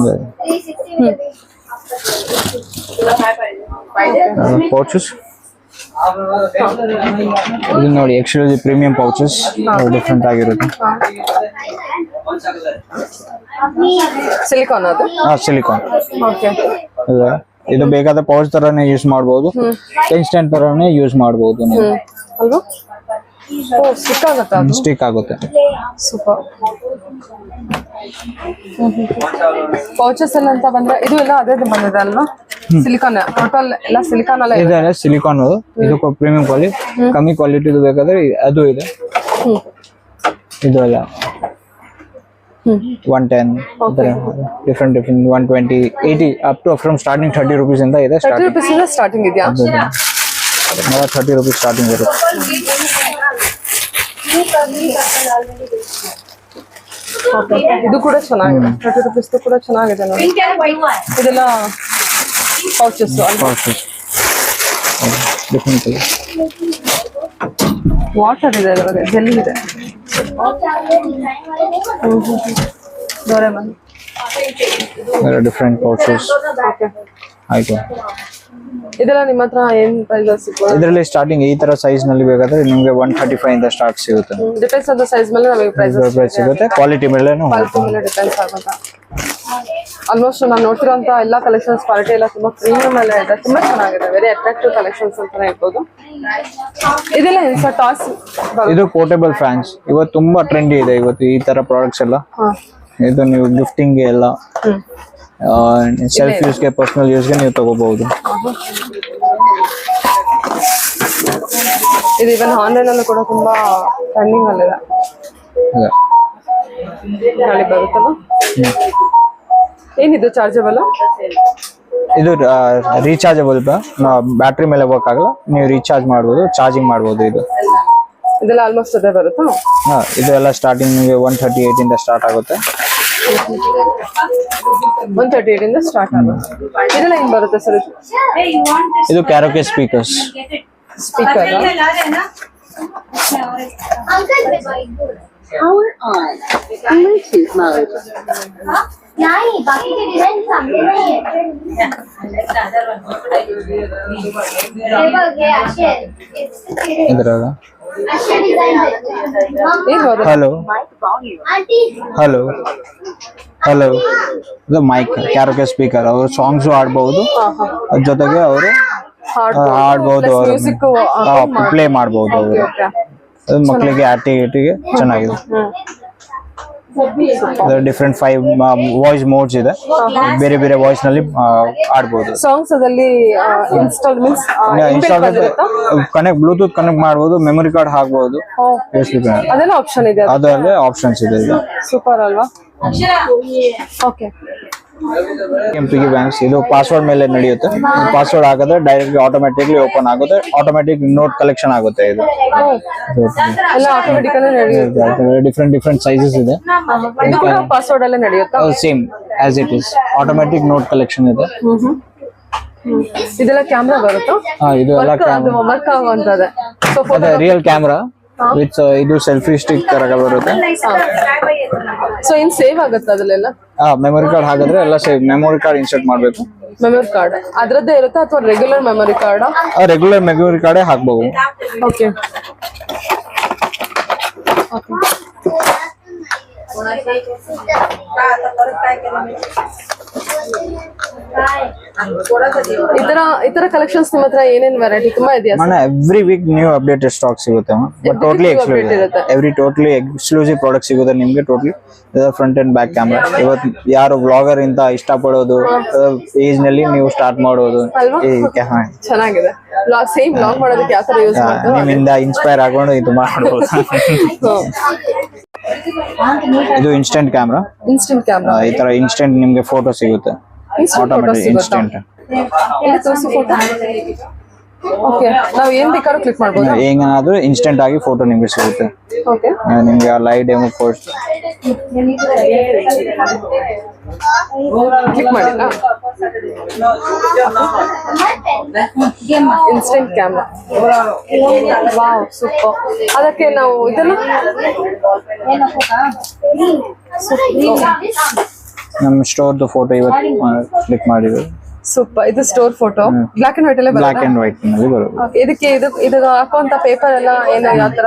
ಪೌಚಸ್ ಇದು ನೋಡಿ, ಎಕ್ಸ್ಕ್ಲೂಸಿವ್ ಪ್ರೀಮಿಯಂ ಪೌಚಸ್ ಡಿಫ್ರೆಂಟ್ ಆಗಿರುತ್ತೆ. ಸಿಲಿಕಾನ್ ಅದು? ಸಿಲಿಕಾನ್. ಓಕೆ. ಇದು ಬೇಕಾದ ಪೌಚ್ ತರಾನೇ ಯೂಸ್ ಮಾಡಬಹುದು, ಇನ್ಸ್ಟೆಂಟ್ ತರಾನೇ ಯೂಸ್ ಮಾಡಬಹುದು ನೀವು. ಅಲ್ವಾ? ಓ, ಸ್ಟಿಕ್ ಆಗುತ್ತೆ ಅದು? ಸ್ಟಿಕ್ ಆಗುತ್ತೆ. ಸೂಪರ್. ಪೌಚಸ್ ಎಲ್ಲ ಅಂತ ಬಂದ್ರೆ ಇದು ಎಲ್ಲ ಅದೇ ಬಂದಿದೆ ಅಲ್ವಾ? ಸಿಲಿಕಾನ್ ಟೋಟಲ್ ಎಲ್ಲ ಸಿಲಿಕಾನ್ ಅಲ್ಲ? ಇದೆ ಸಿಲಿಕಾನ್. ಇದು ಪ್ರೀಮಿಯಂ ಕ್ವಾಲಿಟಿ. ಕಮ್ಮಿ ಕ್ವಾಲಿಟಿ ಬೇಕಾದ್ರೆ ಅದು ಇದೆ. ಇದು ಎಲ್ಲ 110 different 120 80 up to from starting 30 rupees ಇಂದ ಇದೆ. 30 ರೂಪೀಸ್ ಇಂದ ಸ್ಟಾರ್ಟಿಂಗ್ ಇದೆಯಾ? 30 ರೂಪೀಸ್ ಸ್ಟಾರ್ಟಿಂಗ್ ಇರುತ್ತೆ. ಇದು ಕೂಡ ಚೆನ್ನಾಗಿದೆ. 30 ರೂಪೀಸ್ ಕೂಡ ಚೆನ್ನಾಗಿದೆ ನೋಡಿ. ಇದೆಲ್ಲ ಪೌಚಸ್ ಡಿಫ್ರೆಂಟ್ ವಾಟರ್ ಇದೆ, ಇದರೊಳಗೆ ಜೆಲ್ ಇದೆ. Doraemon different pouches. ಆಯ್ತು. ಇದೆಲ್ಲ ನಿಮ್ಮ ಹತ್ರ ಏನ್ ಪ್ರೈಸ್ ಸಿಗ್ಬೋದು? ಇದರಲ್ಲಿ ಸ್ಟಾರ್ಟಿಂಗ್ ಈ ತರ ಸೈಜ್ ನಲ್ಲಿ ಬೇಕಾದ್ರೆ ನಿಮಗೆ 135 ಇಂದ ಸ್ಟಾರ್ಟ್ ಸಿಗುತ್ತೆ. ಡಿಪೆಂಡ್ಸ್ ಆನ್ ದ ಸೈಜ್ ಮೇಲೆ ನಮಗೆ ಪ್ರೈಸ್ ಸಿಗುತ್ತೆ. ಕ್ವಾಲಿಟಿ ಮೇಲೆನೂ ಡಿಪೆಂಡ್ಸ್ ಆಗುತ್ತೆ. ಆಲ್ಮೋಸ್ಟ್ ನಾನು ನೋಡ್ತಿರೋಂತ ಎಲ್ಲಾ ಕಲೆಕ್ಷನ್ಸ್ ಕ್ವಾಲಿಟಿ ಎಲ್ಲ ತುಂಬಾ ಪ್ರೀಮಿಯಂ ಎಲ್ಲ ಇದೆ, ತುಂಬಾ ಚೆನ್ನಾಗಿದೆ. ವೆರಿ ಅಟ್ರಾಕ್ಟಿವ್ ಕಲೆಕ್ಷನ್ಸ್ ಅಂತಾನೆ ಹೇಳ್ಬೋದು. ಇದೆಲ್ಲ ಸರ್ ಟಾಸ್? ಇದು ಪೋರ್ಟೇಬಲ್ ಫ್ಯಾನ್ಸ್ ಇವತ್ತು ತುಂಬಾ ಟ್ರೆಂಡಿ ಇದೆ. ಇವತ್ತು ಈ ತರ ಪ್ರಾಡಕ್ಟ್ಸ್ ಎಲ್ಲ ಇದು ನೀವು ಗಿಫ್ಟಿಂಗ್ ಗೆ ಎಲ್ಲ, ಸೆಲ್ಫ್ ಯೂಸ್ಗೆ, ಪರ್ಸನಲ್ ಯೂಸ್ಗೆ ನೀವು ತಗೋಬಹುದು. ಇದು ಇವನ್ ಆನ್ಲೈನ್ ಅಲ್ಲೂ ಕೂಡ ತುಂಬಾ ಟ್ರೆಂಡಿಂಗ್ ಅಲ್ಲಿದೆ. ಗಾಳಿ ಬರುತ್ತಲ್ಲ. ಏನಿದು ಚಾರ್ಜಬಲ್? ಇದು ರೀಚಾರ್ಜಬಲ್. ಬ್ಯಾಟ್ರಿ ಮೇಲೆ ವರ್ಕ್ ಆಗಲ್ಲ, ನೀವು ರೀಚಾರ್ಜ್ ಮಾಡಬಹುದು, ಚಾರ್ಜಿಂಗ್ ಮಾಡಬಹುದು. ಇದೆಲ್ಲ ಆಲ್ಮೋಸ್ಟ್ ಅದೇ ಬರುತ್ತಾ? ಇದು ಎಲ್ಲ ಸ್ಟಾರ್ಟಿಂಗ್ 138 ಇಂದ ಸ್ಟಾರ್ಟ್ ಆಗುತ್ತೆ. 138 ಇಂದ ಸ್ಟಾರ್ಟ್ ಆಗುತ್ತೆ. ಇದೆಲ್ಲ ಹೆಂಗ್ ಬರುತ್ತೆ ಸರ್? ಇದು karaoke speakers. Speaker Power on. Bluetooth mode. नहीं बाकी के डिजाइन सामने नहीं है इधर हेलो हेलो हेलो ಇದು ಮೈಕ್ ಕ್ಯಾರೋಕೆ ಸ್ಪೀಕರ್. ಅವರು ಸಾಂಗ್ಸ್ ಆಡಬಹುದು, ಅದ್ರ ಜೊತೆಗೆ ಅವರು ಹಾಡಬಹುದು, ಪ್ಲೇ ಮಾಡಬಹುದು. ಅವರು ಅದು ಮಕ್ಕಳಿಗೆ ಆಕ್ಟಿವಿಟಿಗೆ ಚೆನ್ನಾಗಿದೆ. ಡಿಫ್ರೆಂಟ್ 5 ವಾಯ್ಸ್ ಮೋಡ್ಸ್ ಇದೆ, ಬೇರೆ ಬೇರೆ ವಾಯ್ಸ್ ನಲ್ಲಿ ಆಡಬಹುದು. ಸಾಂಗ್ಸ್ ಅದಲ್ಲಿ install means connect Bluetooth connect ಮಾಡಬಹುದು, ಮೆಮೊರಿ ಕಾರ್ಡ್ ಹಾಕಬಹುದು, ಅದೆಲ್ಲ ಆಪ್ಷನ್ ಇದೆ. ಅದರಲ್ಲಿ ಆಪ್ಷನ್ಸ್ ಇದೆ. ಸೂಪರ್ ಅಲ್ವಾ? ಓಕೆ. ಪಿಗಿ ಬ್ಯಾಂಕ್ಸ್ ಇದು ಪಾಸ್ವರ್ಡ್ ಮೇಲೆ ನಡೆಯುತ್ತೆ. ಪಾಸ್ವರ್ಡ್ ಹಾಕಿದ್ರೆ ಡೈರೆಕ್ಟ್ ಆಟೋಮ್ಯಾಟಿಕ್ಲಿ ಓಪನ್ ಆಗುತ್ತೆ, ಆಟೋಮ್ಯಾಟಿಕ್ ನೋಟ್ ಕಲೆಕ್ಷನ್ ಆಗುತ್ತೆ. ಇದು ಎಲ್ಲ ಆಟೋಮ್ಯಾಟಿಕ್ ಅಲ್ಲೇ ನಡೆಯುತ್ತೆ. ಡಿಫ್ರೆಂಟ್ ಸೈಜಸ್ ಇದೆ. ಇದು ಕೂಡ ಪಾಸ್ವರ್ಡ್ ಅಲ್ಲೇ ನಡೆಯುತ್ತಾ? Same as it is automatic note collection ಇದೆ. ಇದೆಲ್ಲ ಕ್ಯಾಮ್ರಾ ಬರುತ್ತಾ? ಇದು ಎಲ್ಲ ವರ್ಕ್ ಆಗುವಂತದೆ. ರಿಯಲ್ ಕ್ಯಾಮ್ರಾ ವಿತ್ ಇದು ಸೆಲ್ಫಿ ಸ್ಟಿಕ್ ತರ ಬರುತ್ತೆ. ಸೊ ಇನ್ ಸೇವ್ ಆಗುತ್ತೆ ಅದಲ್ಲೆಲ್ಲ? ಮೆಮೊರಿ ಕಾರ್ಡ್ ಹಾಕಿದ್ರೆ ಎಲ್ಲ ಸೇವ್. ಮೆಮೊರಿ ಕಾರ್ಡ್ ಇನ್ಸರ್ಟ್ ಮಾಡಬೇಕು. ಮೆಮೊರಿ ಕಾರ್ಡ್ ಅದರದ್ದೇ ಇರುತ್ತೆ ಅಥವಾ regular memory card? Regular memory ಕಾರ್ಡೇ ಹಾಕಬಹುದು. ओके ಈ ತರ ಕಲೆಕ್ಷನ್ಸ್ ನಿಮ್ಮ ಹತ್ರ ಏನೇನ್ ವೆರೈಟಿ ತುಂಬಾ ಇದೆಯಾ ಮನೆ every week new updated stock ಸಿಗುತ್ತೆ ಬಟ್ ಟೋಟಲಿ ಎಕ್ಸ್ಕ್ಲೂಸಿವ್ ಪ್ರಾಡಕ್ಟ್ ಸಿಗುತ್ತೆ ನಿಮ್ಗೆ totally front and back camera. ಇವತ್ತು ಯಾರು ಬ್ಲಾಗರ್ ಇಂತ ಇಷ್ಟಪಡೋದು ಏಜ್ ನಲ್ಲಿ ನೀವು ಸ್ಟಾರ್ಟ್ ಮಾಡೋದು ಚೆನ್ನಾಗಿದೆ. ಸೇಮ್ ಬ್ಲಾಗ್ ಮಾಡೋದಕ್ಕೆ ಯಾವ ತರ ಯೂಸ್ ಮಾಡ್ತೀವಿ ನಿಮ್ಮಿಂದ ಇನ್ಸ್ಪೈರ್ ಆಗೋಣ ಇದು ಮಾಡ್ಬೋದು. ಇದು ಇನ್ಸ್ಟೆಂಟ್ ಕ್ಯಾಮ್ರಾ. ಇನ್ಸ್ಟೆಂಟ್ ಕ್ಯಾಮ್ರಾ ಈ ತರ ಇನ್ಸ್ಟೆಂಟ್ ನಿಮ್ಗೆ ಫೋಟೋ ಸಿಗುತ್ತೆ ಆಟೋಮೆಟಿಕ್ ಇನ್ಸ್ಟೆಂಟ್. ಇಲ್ಲಿ ತೋರಿಸು ಫೋಟೋ. ಓಕೆ, ನಾವು ಏನ್ ಬೇಕಾದ್ರೂ ಕ್ಲಿಕ್ ಮಾಡ್ಬೋದು. ಏನಾದ್ರೂ ಇನ್ಸ್ಟೆಂಟ್ ಆಗಿ ಫೋಟೋ ನಿಮ್ಗೆ ಸಿಗುತ್ತೆ. ಓಕೆ, ನಿಮ್ಗೆ ಲೈವ್ ಡೆಮೋ ಕೋರ್ಸ್ ಕ್ಲಿಕ್ ಮಾಡಿಲ್ಲ. Instant camera, wow super. ಅದಕ್ಕೆ ನಾವು ಇದೆಲ್ಲ ನಮ್ಮ ಸ್ಟೋರ್ದು ಫೋಟೋ ಇವತ್ತು ಕ್ಲಿಕ್ ಮಾಡಿದ್ರು. ಸೂಪರ್. ಇದು store photo black and white ಅಲ್ಲೇ ಬ್ಲಾಕ್ ಅಂಡ್ ವೈಟ್ ನಲ್ಲಿ ಬರುತ್ತೆ. ಇದಕ್ಕೆ ಇದು ಹಾಕುವಂತ ಪೇಪರ್ ಎಲ್ಲ ಏನು ಯಾವ ತರ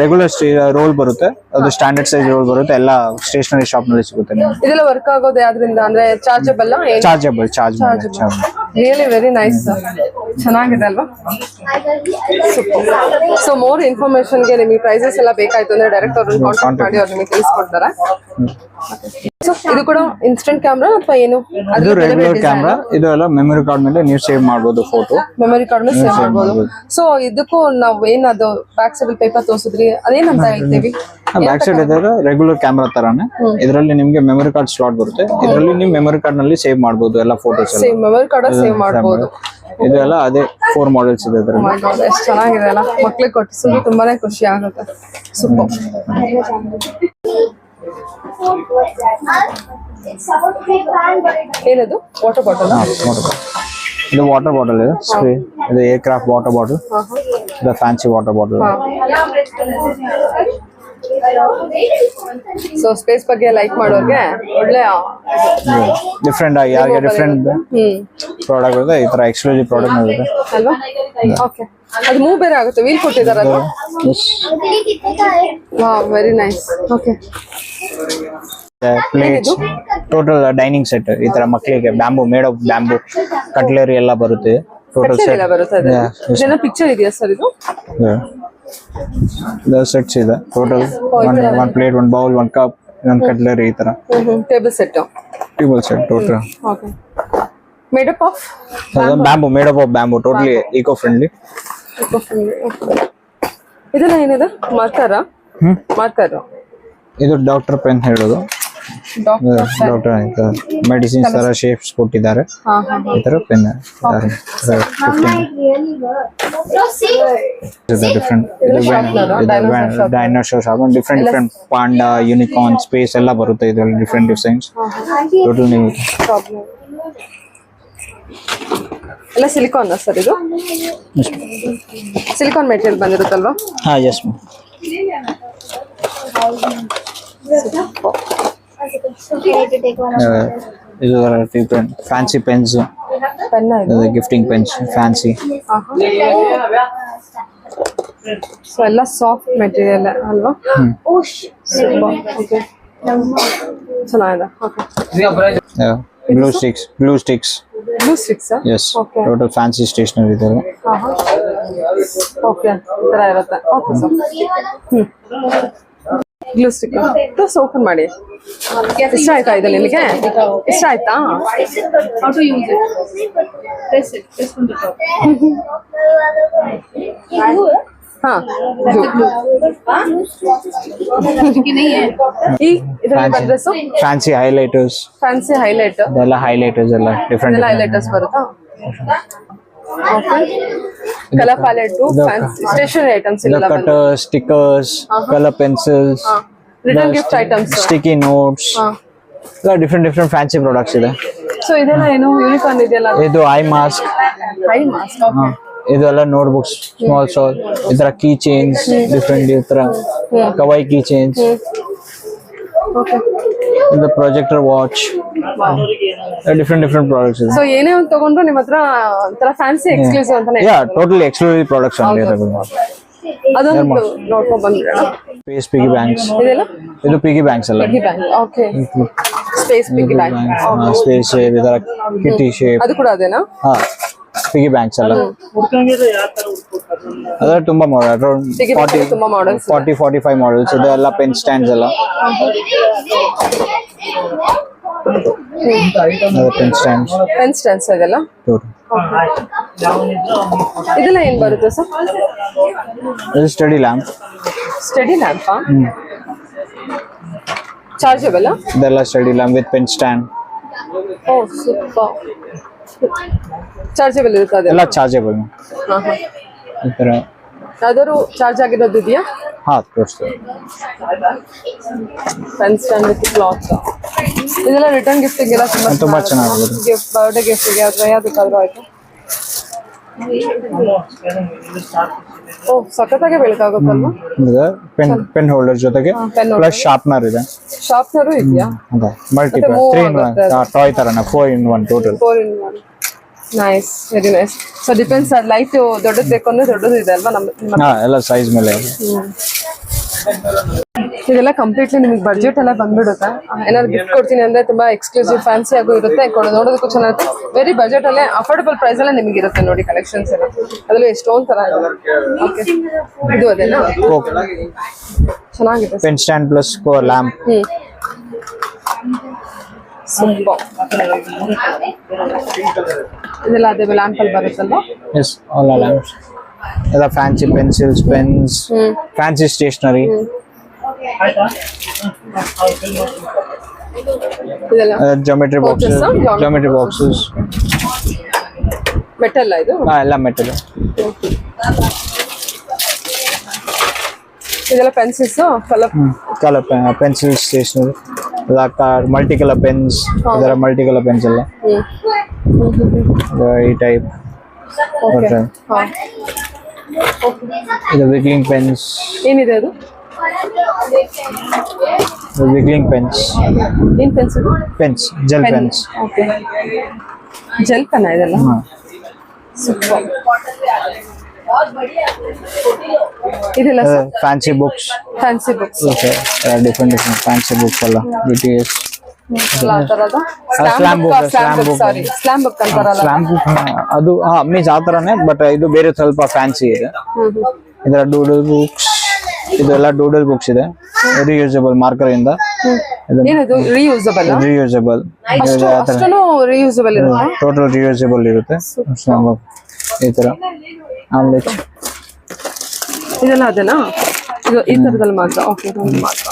ರೆಗ್ಯುಲರ್ ರೋಲ್ ಬರುತ್ತೆ, ಅದು ಸ್ಟ್ಯಾಂಡರ್ಡ್ ಸೈಜ್ ರೋಲ್ ಬರುತ್ತೆ. ಎಲ್ಲ ಸ್ಟೇಷನರಿ ಶಾಪ್ ನಲ್ಲಿ ಸಿಗುತ್ತೆ ನಿಮ್ಗೆ. ಇದೆಲ್ಲ ವರ್ಕ್ ಆಗೋದು ಯಾವ್ದ್ರಿಂದ ಅಂದ್ರೆ chargeable? Chargeable. Really very nice, ಚೆನ್ನಾಗಿದೆ ಅಲ್ವಾ? ಸೂಪರ್. ಸೊ ಮೋರ್ ಇನ್ಫಾರ್ಮೇಶನ್ಗೆ ನಿಮಗೆ ಪ್ರೈಸಸ್ ಎಲ್ಲ ಬೇಕಾಯ್ತು ಅಂದ್ರೆ ಡೈರೆಕ್ಟ್ ಅವ್ರನ್ನ ಕಾಂಟ್ಯಾಕ್ಟ್ ಮಾಡಿ ಅವ್ರು ನಿಮಗೆ ತಿಳಿಸ್ಕೊಡ್ತಾರೆ. ಸೊ ಇದು ಕೂಡ ಇನ್ಸ್ಟೆಂಟ್ ಕ್ಯಾಮ್ರಾ ಅಥವಾ ಏನು? ಅದು ರೆಗ್ಯುಲರ್ ಕ್ಯಾಮ್ರಾ. ಇದು ಎಲ್ಲ ಮೆಮೊರಿ ಕಾರ್ಡ್ ಮೇಲೆ ನೀವು ಸೇವ್ ಮಾಡಬಹುದು ಫೋಟೋ. ಮೆಮೊರಿ ಕಾರ್ಡ್ ಮೇಲೆ ಸೇವ್ ಮಾಡಬಹುದು. ಸೊ ಇದಕ್ಕೂ ನಾವು ಏನದು ಬ್ಯಾಕ್ ಸೈಡ್ ಪೇಪರ್ ತೋರಿಸಿದ್ರಿ ಅದೇನಂತ ಹೇಳ್ತೀವಿ? ಬ್ಯಾಕ್ ಸೈಡ್ ಇದ್ರೆ ರೆಗ್ಯುಲರ್ ಕ್ಯಾಮ್ರಾ ತರಾನೇ ಇದರಲ್ಲಿ ನಿಮ್ಗೆ ಮೆಮೊರಿ ಕಾರ್ಡ್ ಸ್ಲಾಟ್ ಬರುತ್ತೆ. ಇದರಲ್ಲಿ ನೀವು ಮೆಮೊರಿ ಕಾರ್ಡ್ ನಲ್ಲಿ ಸೇವ್ ಮಾಡಬಹುದು ಎಲ್ಲ photos. Save memory card save ಮಾಡಬಹುದು. ಇದು ಎಲ್ಲ ಅದೇ 4 ಮಾಡೆಲ್ಸ್ ಇದೆ ಇದರಲ್ಲಿ. ಎಷ್ಟು ಚೆನ್ನಾಗಿದೆ ಅಲ್ಲ, ಮಕ್ಳಿಗೆ ಕೊಟ್ಟಿಸಿದ್ರೆ ತುಂಬಾನೇ ಖುಷಿ ಆಗುತ್ತೆ. ಸೂಪರ್. ಏನದು? Water bottle. ಇದು ವಾಟರ್ ಬಾಟಲ್ ಇದೆ. ಇದು ಏರ್ ಕ್ರಾಫ್ಟ್ ವಾಟರ್ ಬಾಟಲ್. ಇದು fancy water bottle. So space ಬಗ್ಗೆ ಲೈಕ್ ಮಾಡೋರ್ಗೆ ಒಳ್ಳೆ ಡಿಫ್ರೆಂಟ್ ಆಗಿ ಯಾರಿಗೆ ಡಿಫ್ರೆಂಟ್ ಪ್ರಾಡಕ್ಟ್ ಇರುತ್ತೆ, ಈ ತರ ಎಕ್ಸ್ಕ್ಲೂಸಿವ್ ಪ್ರಾಡಕ್ಟ್ ಇರುತ್ತೆ ಅಲ್ವಾ? ಓಕೆ, ಅದು ಮೂವ್ ಬೇರೆ ಆಗುತ್ತೆ. ವೀಲ್ ಕೊಟ್ಟಿದ್ದಾರೆ ಅದು. Wow, very nice. Okay, plates, total dining set. ಈ ತರ ಮಕ್ಕಳಿಗೆ bamboo, made of bamboo cutlery ಎಲ್ಲ ಬರುತ್ತೆ. ಟೋಟಲ್ ಸೆಟ್ ಬರುತ್ತೆ. ಇದನ್ನ ಪಿಕ್ಚರ್ ಇದೆಯಾ ಸರ್? ಇದು ಸೆಟ್ಸ್ ಇದೆ total. One plate, one bowl, one cup, one cutlery, ಈ ತರ table set total. Okay, made up of bamboo, made up of bamboo, totally eco friendly. ಇದೆಲ್ಲ ಏನಿದೆ? ಮಾರ್ಕರ್. ಇದು ಡಾಕ್ಟರ್ ಪೆನ್ ಹೇಳೋದು. ಡಾಕ್ಟರ್ ಮೆಡಿಸಿನ್ಸ್ ತರ shapes ಕೊಟ್ಟಿದ್ದಾರೆ. ಈ ತರ pen different. Dinosaur shop, different panda, unicorn, space ಎಲ್ಲ ಬರುತ್ತೆ ಇದರಲ್ಲಿ. Different designs total. ನೀವು ಎಲ್ಲ ಸಿಲಿಕಾನ್ ಸರ್? ಇದು ಸಿಲಿಕಾನ್ ಮೆಟೀರಿಯಲ್ ಬಂದಿರುತ್ತಲ್ವಾ? ಹಾ, ಎಸ್. ಇದು different fancy pens, gifting pens, fancy. So ಎಲ್ಲ ಸಾಫ್ಟ್ ಮೆಟೀರಿಯಲ್ ಅಲ್ವಾ? ಚೆನ್ನಾಗಿದೆ. Glue sticks. Yes, total fancy stationery ಇದೆ. ಓಕೆ, ಈ ತರ ಇರುತ್ತೆ. Okay sir. Glue stick open ಮಾಡಿ. ಇಷ್ಟ ಆಯ್ತಾ ಇದು ನಿಮಗೆ? ಇಷ್ಟ ಆಯ್ತಾ? ಹಾ, ಈ ಫ್ಯಾನ್ಸಿ ಹೈಲೈಟರ್ಸ್. ಎಲ್ಲ ಹೈಲೈಟರ್ಸ್ ಎಲ್ಲ ಡಿಫ್ರೆಂಟ್ ಹೈಲೈಟರ್ಸ್ ಬರುತ್ತಾ? Colour palette, stationery items, cutters, stickers, colour pencils, return gift items, sticky notes, different fancy products ಇದೆ. ಸೊ ಇದೆಲ್ಲ ಏನು ಯೂನಿಕಾರ್ನ್ ಇದೆಯಲ್ಲ? ಇದು ಐ ಮಾಸ್ಕ್. ಇದೆಲ್ಲ ನೋಟ್ ಬುಕ್ಸ್, ಸ್ಮಾಲ್ ಸಾಲ್, ಈ ತರ ಕೀ ಚೈನ್ಸ್, ಡಿಫ್ರೆಂಟ್ ಈ ತರ ಕವೈ ಕೀ ಚೈನ್ಸ್. ಇದು ಪ್ರೊಜೆಕ್ಟರ್ ವಾಚ್, ಡಿಫ್ರೆಂಟ್ ಪ್ರಾಡಕ್ಟ್ಸ್ ಇದೆ. ಸೊ ಏನೇ ಒಂದು ತಗೊಂಡ್ರು ನಿಮ್ಮ ಹತ್ರ ಒಂಥರ ಫ್ಯಾನ್ಸಿ ಎಕ್ಸ್ಕ್ಲೂಸಿವ್ ಅಂತಾನೆ. ಟೋಟಲಿ ಎಕ್ಸ್ಕ್ಲೂಸಿವ್ ಪ್ರಾಡಕ್ಟ್ಸ್ ಅಲ್ಲಿ ಇರೋದು. ಅದೊಂದು ನೋಡ್ಕೊಂಡು ಬಂದ್ಬಿಡೋಣ. Piggy banks. ಇದೆಲ್ಲ ಇದು ಪಿಗಿ ಬ್ಯಾಂಕ್ಸ್ ಅಲ್ಲ. Okay, space piggy bank. Space shape, ಈ ತರ ಕಿಟಿ ಶೇಪ್. ಅದು ಕೂಡ ಅದೇನಾ? ಹಾ, ಪಿಗಿ ಬ್ಯಾಂಕ್ಸ್ ಎಲ್ಲ ಅದ್ರ ತುಂಬಾ ಮಾಡೆಲ್, ಅರೌಂಡ್ Piggy bank ಅಲ್ಲಿ ತುಂಬಾ models ಇದೆ. 40-45 ಮಾಡೆಲ್ಸ್ ಇದೆ. ಎಲ್ಲ ಪೆನ್ ಸ್ಟ್ಯಾಂಡ್ಸ್ ಎಲ್ಲ ಪೆನ್ ಸ್ಟ್ಯಾಂಡ್ಸ್. ಪೆನ್ ಸ್ಟ್ಯಾಂಡ್ಸ್ ಇದೆಲ್ಲ. ಇದೆಲ್ಲ ಏನ್ ಬರುತ್ತೆ ಸರ್? ಇದು ಸ್ಟಡಿ ಲ್ಯಾಂಪ್. ಸ್ಟಡಿ ಲ್ಯಾಂಪಾ? ಚಾರ್ಜಬಲ್? ಇದೆಲ್ಲ study lamp with pen stand. Oh super. Chargeable ಇರುತ್ತೆ ಅದೆಲ್ಲ? ಎಲ್ಲ ಚಾರ್ಜಬಲ್. ಈ ತರ ಯಾವ್ದಾದ್ರು ಚಾರ್ಜ್ ಆಗಿರೋದು ಇದೆಯಾ? ಹಾ, ತೋರಿಸ್ತೇವೆ. Pen stand with cloth. ಇದೆಲ್ಲ ರಿಟರ್ನ್ ಗಿಫ್ಟಿಗೆಲ್ಲ ತುಂಬಾ ಚೆನ್ನಾಗಿದೆ. ಗಿಫ್ಟ್, ಬರ್ಡೇ ಗಿಫ್ಟಿಗೆ ಅಥವಾ ಯಾವ್ದಕ್ಕಾದ್ರೂ ಆಯ್ತು. ಓ ಸಖತ್ತಾಗೆ ಬೆಳಕಾಗುತ್ತಲ್ವಾ? ಪೆನ್ ಹೋಲ್ಡರ್ ಜೊತೆಗೆ pen holder. ಪ್ಲಸ್ ಶಾರ್ಪ್ನರ್ ಇದೆ. ಶಾರ್ಪ್ನರು ಇದೆಯಾ? ಅದೇ ಮಲ್ಟಿಪಲ್ move 3-in-1 ಟಾಯ್ ತರನ 4-in-1 total. 4-in-1. Nice, very nice. So depends, light ದೊಡ್ಡದು ಬೇಕು ಅಂದ್ರೆ ದೊಡ್ಡದು ಇದೆ ಅಲ್ವಾ? ನಮ್ಮ ಹಾ, ಎಲ್ಲ ಸೈಜ್ ಮೇಲೆ. ಇದೆಲ್ಲ ಕಂಪ್ಲೀಟ್ಲಿ ನಿಮಗೆ ಬಡ್ಜೆಟ್ ಎಲ್ಲ ಬಂದ್ಬಿಡುತ್ತೆ. ಏನಾದ್ರು ಗಿಫ್ಟ್ ಕೊಡ್ತೀನಿ ಅಂದ್ರೆ ತುಂಬಾ ಎಕ್ಸ್ಕ್ಲೂಸಿವ್ ಫ್ಯಾನ್ಸಿ ಆಗು ಇರುತ್ತೆ, ನೋಡೋದಕ್ಕೂ ಚೆನ್ನಾಗಿರುತ್ತೆ. ವೆರಿ ಬಜೆಟ್ ಅಲ್ಲೇ ಅಫೋರ್ಡಬಲ್ ಪ್ರೈಸ್ ಅಲ್ಲೇ ನಿಮಗೆ ಇರುತ್ತೆ ನೋಡಿ ಕಲೆಕ್ಷನ್ಸ್ ಎಲ್ಲ. ಅದ್ರಲ್ಲಿ ಎಷ್ಟೊಂದು ತರ ಇದೆ. ಓಕೆ, ಇದು ಅದೇನಾ? ಚೆನ್ನಾಗಿದೆ. Pen stand plus lamp. Super. ಇದೆಲ್ಲ ಅದೇ ಲ್ಯಾಂಪ್ ಅಲ್ಲಿ ಬರುತ್ತಲ್ವಾ? Yes, all lamps. ಎಲ್ಲ fancy pencils, pens, fancy stationery. ಇದೆಲ್ಲ geometry boxes. Geometry boxes metal ಇದು? ಎಲ್ಲ ಮೆಟಲ್. ಇದೆಲ್ಲ pencils, colour pencil stationery, multi colour pens. ಇದರ ಮಲ್ಟಿ ಕಲರ್ ಪೆನ್ಸ್ ಎಲ್ಲ ಈ ಟೈಪ್. ಇದು ವಿಗ್ಲಿಂಗ್ ಪೆನ್ಸ್. ಏನಿದೆ ಅದು? Wiggling pens. ಏನ್ pencil? Pens, gel pens. Okay, gel pen ಇದೆಲ್ಲ. ಸೂಪರ್. ಇದೆಲ್ಲ fancy books. Fancy books. Different fancy books ಎಲ್ಲ. BTS ಸ್ಲಾಮ್ ಬುಕ್ ಅಂತಾರಲ್ಲ? ಸ್ಲಾಮ್ ಬುಕ್ ಅದು ಮೀನ್ಸ್ ಆ ತರನೇ, ಬಟ್ ಇದು ಬೇರೆ ಸ್ವಲ್ಪ ಫ್ಯಾನ್ಸಿ ಇದೆ. ಇದರ ಡೂಡಲ್ ಬುಕ್ಸ್. ಇದೆಲ್ಲ ಡೂಡಲ್ ಬುಕ್ಸ್ ಇದೆ, ರಿಯೂಸಬಲ್ ಮಾರ್ಕರ್ ಇಂದ. ಏನದು ರಿಯೂಸಬಲ್? ರಿಯೂಸಬಲ್, ಅಷ್ಟೂ ರಿಯೂಸಬಲ್ ಇರುತ್ತೆ. ಟೋಟಲ್ ರಿಯೂಸಬಲ್ ಇರುತ್ತೆ. ಈ ತರ ಆಮ್ಲೆಟ್. ಇದೆಲ್ಲ ಅದೇನಾ? ಇದು ಈ ತರದಲ್ಲಿ ಮಾತ್ರ? ಓಕೆ, ಮಾತ್ರ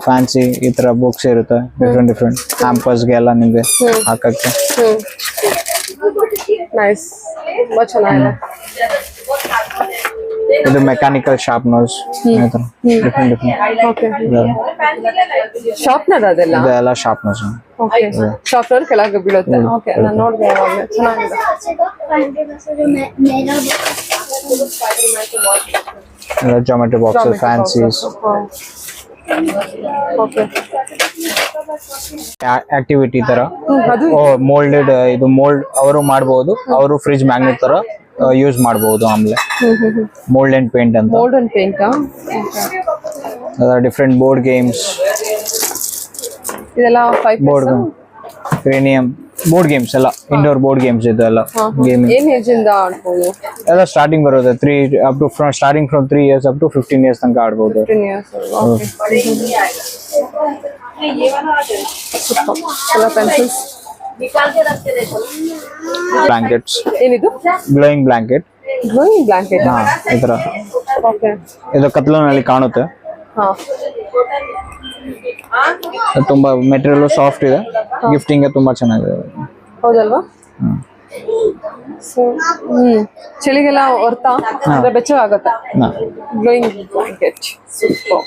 ಫ್ಯಾನ್ಸಿ ಈ ತರ ಬುಕ್ಸ್ ಇರುತ್ತೆ. ಡಿಫ್ರೆಂಟ್ ಕ್ಯಾಂಪಸ್ಗೆ ಎಲ್ಲ ನಿಮ್ಗೆ ಹಾಕಕ್ಕೆ. ನೈಸ್, ತುಂಬಾ ಚೆನ್ನಾಗಿದೆ. ಇದು ಮೆಕ್ಯಾನಿಕಲ್ ಶಾರ್ಪ್ನರ್ಸ್. ಡಿಫ್ರೆಂಟ್ ಓಕೆ, ಶಾರ್ಪ್ನರ್ ಅದೆಲ್ಲ? ಇದೆಲ್ಲ ಶಾರ್ಪ್ನರ್ಸ್. ಓಕೆ, ಶಾರ್ಪ್ನರ್ ಕೆಳಗೆ ಬೀಳುತ್ತೆ. ಓಕೆ, ನಾನು ನೋಡಿದೆ ಯಾವಾಗಲೇ. ಚೆನ್ನಾಗಿದೆ. Geometry box, fancies. Okay, activity ತರ ಅದು ಮೋಲ್ಡೆಡ್. ಇದು ಮೋಲ್ಡ್ ಅವರು ಮಾಡಬಹುದು, ಅವರು ಫ್ರಿಜ್ ಮ್ಯಾಗ್ನೆಟ್ ತರ ಯೂಸ್ ಮಾಡಬಹುದು. ಆಮೇಲೆ ಮೋಲ್ಡ್ ಅಂಡ್ ಪೇಂಟ್ ಅಂತ. Mould and paint. Different board games. ಇದೆಲ್ಲ 5 ಬೋರ್ಡ್ ಕ್ರೇನಿಯಂ ಬೋರ್ಡ್ ಗೇಮ್ಸ್ ಎಲ್ಲ, ಇಂಡೋರ್ ಬೋರ್ಡ್ ಗೇಮ್ಸ್ ಇದೆಲ್ಲ. ಗೇಮಿಂಗ್ ಏನ್ ಏಜ್ ಇಂದ ಆಡ್ಬೋದು? ಎಲ್ಲ ಸ್ಟಾರ್ಟಿಂಗ್ ಬರುತ್ತೆ 3 up to starting from 3 years up to 15 years ತನಕ ಆಡ್ಬೋದು. 15 years ಅಲ್ವಾ? ಎಲ್ಲ ಪೆನ್ಸಿಲ್ಸ್. ಬ್ಲಾಂಕೆಟ್ಸ್. ಏನಿದು? Glowing blanket. Glowing blanket? ಹಾ, ಈ ತರ. ಓಕೆ, ಇದು ಕತ್ಲನಲ್ಲಿ ಕಾಣುತ್ತೆ. ಹಾ, ತುಂಬಾ ಮೆಟೀರಿಯಲ್ ಸಾಫ್ಟ್ ಇದೆ. ಗಿಫ್ಟಿಂಗ್ ತುಂಬಾ ಚೆನ್ನಾಗಿದೆ. ಹೌದಲ್ವಾ? ಸೊ ಚಳಿಗೆಲ್ಲ ಹೊರ್ತಾ ಅಂದ್ರೆ ಬೆಚ್ಚಗಾಗತ್ತೆ. Glowing blanket. ಸೂಪರ್.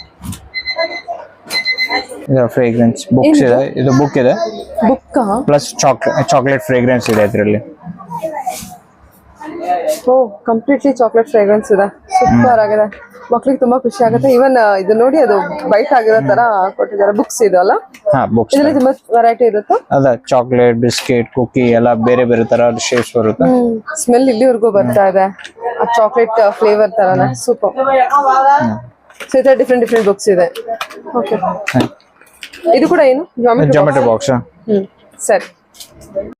ಇದು ಫ್ರೇಗ್ರೆನ್ಸ್ ಬುಕ್ಸ್ ಇದೆ. ಇದು ಬುಕ್ ಇದೆ, ಬುಕ್ ಪ್ಲಸ್ ಚಾಕ್ಲೇಟ್ ಫ್ರೇಗ್ರೆನ್ಸ್ ಇದೆ ಇದರಲ್ಲಿ. ಓ, ಕಂಪ್ಲೀಟ್ಲಿ ಚಾಕ್ಲೇಟ್ ಫ್ರೇಗ್ರೆನ್ಸ್ ಇದೆ. ಸೂಪರ್ ಆಗಿದೆ. ಮಕ್ಳಿಗೆ ತುಂಬಾ ಖುಷಿ ಆಗುತ್ತೆ. ಇವನ್ ಇದು ನೋಡಿ, ಅದು ಬೈಟ್ ಆಗಿರೋ ತರ ಕೊಟ್ಟಿದ್ದಾರೆ. ಬುಕ್ಸ್ ಇದು ಅಲ್ಲ? ಹಾ, ಬುಕ್ಸ್. ಇದರಲ್ಲಿ ತುಂಬಾ ವೆರೈಟಿ ಇರುತ್ತೆ. ಅದ ಚಾಕ್ಲೇಟ್, ಬಿಸ್ಕೆಟ್, ಕುಕಿ ಎಲ್ಲ ಬೇರೆ ಬೇರೆ ತರ ಶೇಪ್ಸ್ ಬರುತ್ತೆ. ಸ್ಮೆಲ್ ಇಲ್ಲಿವರೆಗೂ ಬರ್ತಾ ಇದೆ, ಆ ಚಾಕ್ಲೇಟ್ ಫ್ಲೇವರ್ ತರನೇ. ಸೂಪರ್. ಸೊ ಈ ತರ ಡಿಫ್ರೆಂಟ್ ಬುಕ್ಸ್ ಇದೆ. ಓಕೆ, ಇದು ಕೂಡ ಏನು ಜಾಮೆಟ್ರಿ ಬಾಕ್ಸ್ ಸರಿ